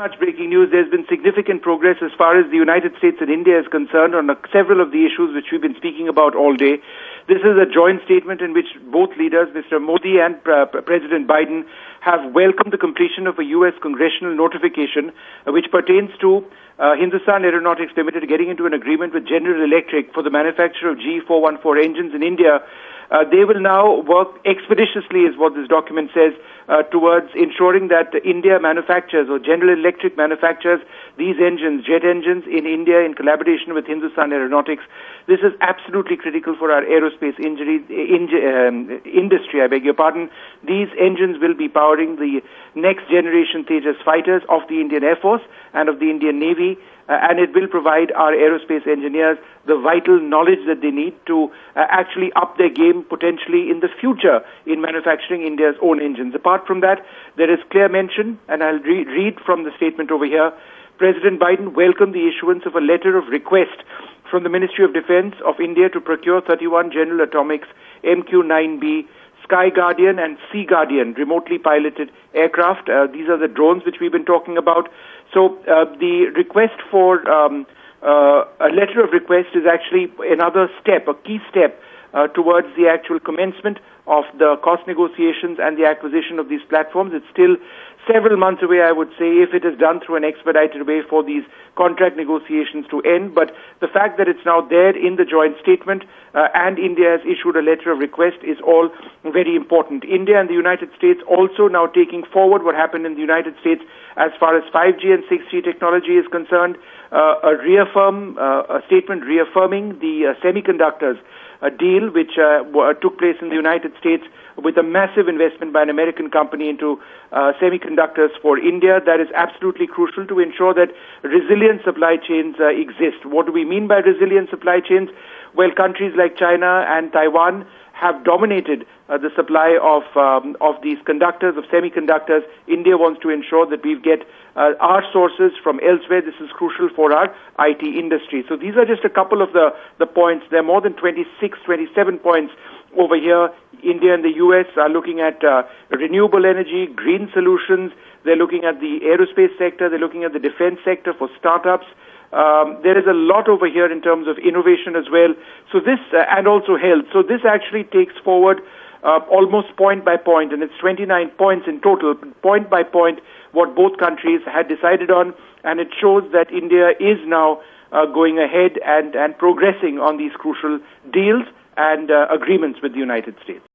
Much breaking news. There's been significant progress as far as the United States and India is concerned on several of the issues which we've been speaking about all day. This is a joint statement in which both leaders, Mr. Modi and President Biden, have welcomed the completion of a U.S. congressional notification which pertains to Hindustan Aeronautics Limited getting into an agreement with General Electric for the manufacture of G414 engines in India. They will now work expeditiously, is what this document says, towards ensuring that India manufactures or General Electric manufactures these engines, jet engines, in India in collaboration with Hindustan Aeronautics. This is absolutely critical for our aerospace industry, I beg your pardon. These engines will be powering the next generation Tejas fighters of the Indian Air Force and of the Indian Navy, and it will provide our aerospace engineers the vital knowledge that they need to actually up their game potentially in the future in manufacturing India's own engines. Apart from that, there is clear mention, and I'll read from the statement over here. President Biden welcomed the issuance of a letter of request from the Ministry of Defense of India to procure 31 General Atomics MQ-9B Sky Guardian and Sea Guardian remotely piloted aircraft. These are the drones which we've been talking about. So the request for a letter of request is actually another step, a key step towards the actual commencement of the cost negotiations and the acquisition of these platforms. It's still several months away, I would say, if it is done through an expedited way for these contract negotiations to end. But the fact that it's now there in the joint statement and India has issued a letter of request is all very important. India and the United States also now taking forward what happened in the United States as far as 5G and 6G technology is concerned, a statement reaffirming the semiconductors deal which took place in the United States with a massive investment by an American company into semiconductors for India. That is absolutely crucial to ensure that resilient supply chains exist. What do we mean by resilient supply chains? Well, countries like China and Taiwan have dominated the supply of these conductors, of semiconductors. India wants to ensure that we get our sources from elsewhere. This is crucial for our IT industry. So these are just a couple of the points. There are more than 26, 27 points over here. India and the U.S. are looking at renewable energy, green solutions. They're looking at the aerospace sector. They're looking at the defense sector for startups. There is a lot over here in terms of innovation as well. So this, and also health. So this actually takes forward almost point by point, and it's 29 points in total, point by point, what both countries had decided on, and it shows that India is now going ahead and progressing on these crucial deals and agreements with the United States.